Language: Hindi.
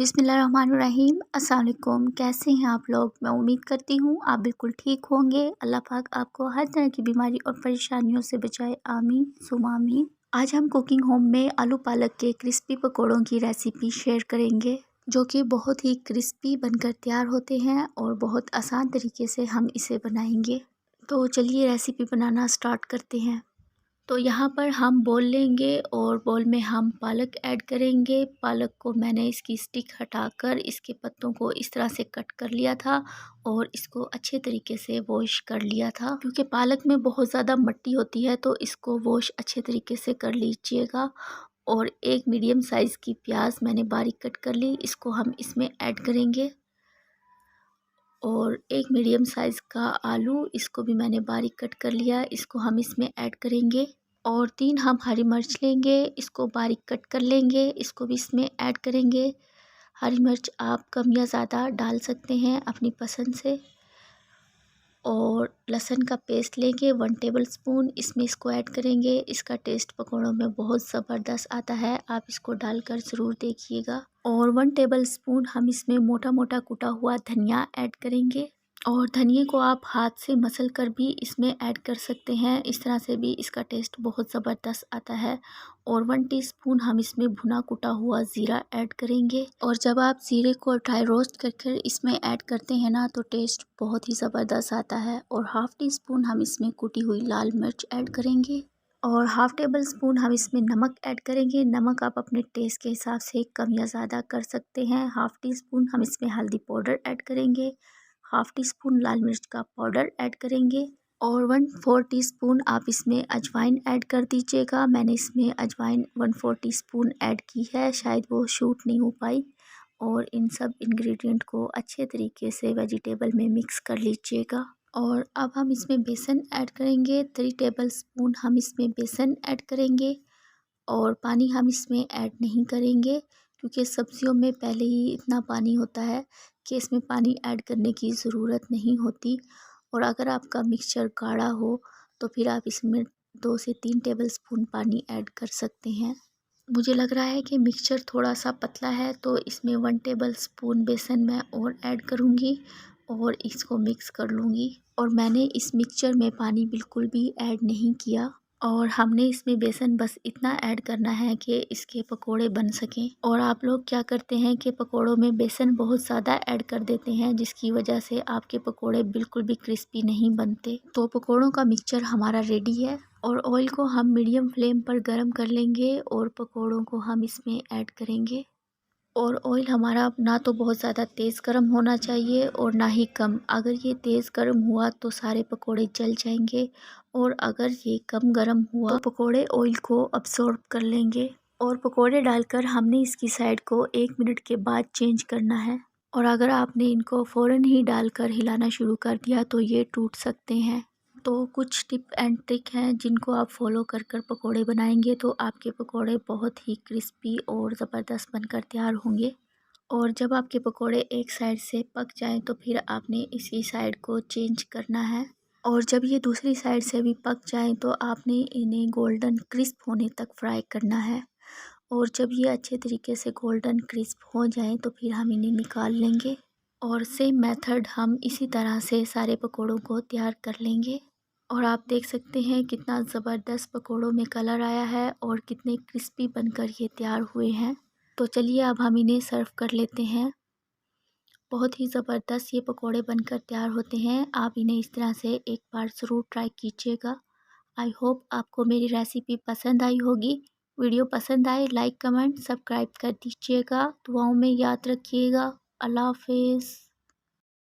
बिस्मिल्लाहिर्रहमानिर्रहीम। अस्सलाम वालेकुम। कैसे हैं आप लोग? मैं उम्मीद करती हूँ आप बिल्कुल ठीक होंगे। अल्लाह पाक आपको हर तरह की बीमारी और परेशानियों से बचाए, आमीन सुमा आमीन। आज हम कुकिंग होम में आलू पालक के क्रिस्पी पकौड़ों की रेसिपी शेयर करेंगे, जो कि बहुत ही क्रिस्पी बनकर तैयार होते हैं और बहुत आसान तरीके से हम इसे बनाएंगे। तो चलिए रेसिपी बनाना स्टार्ट करते हैं। तो यहाँ पर हम बोल लेंगे और बोल में हम पालक ऐड करेंगे। पालक को मैंने इसकी स्टिक हटाकर इसके पत्तों को इस तरह से कट कर लिया था और इसको अच्छे तरीके से वॉश कर लिया था, क्योंकि पालक में बहुत ज़्यादा मिट्टी होती है, तो इसको वॉश अच्छे तरीके से कर लीजिएगा। और एक मीडियम साइज़ की प्याज मैंने बारीक कट कर ली, इसको हम इसमें ऐड करेंगे। और एक मीडियम साइज़ का आलू, इसको भी मैंने बारीक कट कर लिया, इसको हम इसमें ऐड करेंगे। और 3 हम हरी मिर्च लेंगे, इसको बारीक कट कर लेंगे, इसको भी इसमें ऐड करेंगे। हरी मिर्च आप कम या ज़्यादा डाल सकते हैं अपनी पसंद से। और लहसुन का पेस्ट लेंगे 1 टेबलस्पून, इसमें इसको ऐड करेंगे। इसका टेस्ट पकौड़ों में बहुत ज़बरदस्त आता है, आप इसको डालकर ज़रूर देखिएगा। और 1 टेबलस्पून हम इसमें मोटा मोटा कुटा हुआ धनिया ऐड करेंगे। और धनिए को आप हाथ से मसल कर भी इसमें ऐड कर सकते हैं, इस तरह से भी इसका टेस्ट बहुत ज़बरदस्त आता है। और 1 टीस्पून हम इसमें भुना कुटा हुआ ज़ीरा ऐड करेंगे। और जब आप ज़ीरे को ड्राई रोस्ट करके इसमें ऐड करते हैं ना, तो टेस्ट बहुत ही ज़बरदस्त आता है। और हाफ़ टी स्पून हम इसमें कुटी हुई लाल मिर्च ऐड करेंगे। और हाफ़ टेबल स्पून हम इसमें नमक ऐड करेंगे। नमक आप अपने टेस्ट के हिसाब से कम या ज़्यादा कर सकते हैं। हाफ़ टी स्पून हम इसमें हल्दी पाउडर ऐड करेंगे। हाफ़ टी स्पून लाल मिर्च का पाउडर ऐड करेंगे। और 1/4 टीस्पून आप इसमें अजवाइन ऐड कर दीजिएगा। मैंने इसमें अजवाइन 1/4 टीस्पून ऐड की है, शायद वो शूट नहीं हो पाई। और इन सब इंग्रेडिएंट को अच्छे तरीके से वेजिटेबल में मिक्स कर लीजिएगा। और अब हम इसमें बेसन ऐड करेंगे। 3 टेबलस्पून हम इसमें बेसन ऐड करेंगे। और पानी हम इसमें ऐड नहीं करेंगे, क्योंकि सब्जियों में पहले ही इतना पानी होता है कि इसमें पानी ऐड करने की ज़रूरत नहीं होती। और अगर आपका मिक्सचर गाढ़ा हो तो फिर आप इसमें 2 से 3 टेबलस्पून पानी ऐड कर सकते हैं। मुझे लग रहा है कि मिक्सचर थोड़ा सा पतला है, तो इसमें 1 टेबलस्पून बेसन मैं और ऐड करूँगी और इसको मिक्स कर लूँगी। और मैंने इस मिक्सचर में पानी बिल्कुल भी ऐड नहीं किया। और हमने इसमें बेसन बस इतना ऐड करना है कि इसके पकोड़े बन सकें। और आप लोग क्या करते हैं कि पकोड़ों में बेसन बहुत ज़्यादा ऐड कर देते हैं, जिसकी वजह से आपके पकोड़े बिल्कुल भी क्रिस्पी नहीं बनते। तो पकोड़ों का मिक्सचर हमारा रेडी है। और ऑयल को हम मीडियम फ्लेम पर गर्म कर लेंगे और पकोड़ों को हम इसमें ऐड करेंगे। और ऑयल हमारा ना तो बहुत ज़्यादा तेज़ गर्म होना चाहिए और ना ही कम। अगर ये तेज़ गर्म हुआ तो सारे पकोड़े जल जाएंगे, और अगर ये कम गर्म हुआ तो पकोड़े ऑयल को अब्सॉर्ब कर लेंगे। और पकोड़े डालकर हमने इसकी साइड को 1 मिनट के बाद चेंज करना है। और अगर आपने इनको फ़ौरन ही डालकर हिलाना शुरू कर दिया तो ये टूट सकते हैं। तो कुछ टिप एंड ट्रिक हैं जिनको आप फॉलो कर कर पकौड़े बनाएंगे तो आपके पकौड़े बहुत ही क्रिस्पी और ज़बरदस्त बनकर तैयार होंगे। और जब आपके पकौड़े एक साइड से पक जाएं तो फिर आपने इसी साइड को चेंज करना है। और जब ये दूसरी साइड से भी पक जाएं तो आपने इन्हें गोल्डन क्रिस्प होने तक फ्राई करना है। और जब ये अच्छे तरीके से गोल्डन क्रिस्प हो जाएं तो फिर हम इन्हें निकाल लेंगे। और सेम मेथड हम इसी तरह से सारे पकौड़ों को तैयार कर लेंगे। और आप देख सकते हैं कितना ज़बरदस्त पकोड़ों में कलर आया है और कितने क्रिस्पी बनकर ये तैयार हुए हैं। तो चलिए अब हम इन्हें सर्व कर लेते हैं। बहुत ही ज़बरदस्त ये पकोड़े बनकर तैयार होते हैं। आप इन्हें इस तरह से एक बार ज़रूर ट्राई कीजिएगा। आई होप आपको मेरी रेसिपी पसंद आई होगी। वीडियो पसंद आए लाइक कमेंट सब्सक्राइब कर दीजिएगा। दुआओं में याद रखिएगा। अल्लाह हाफिज़।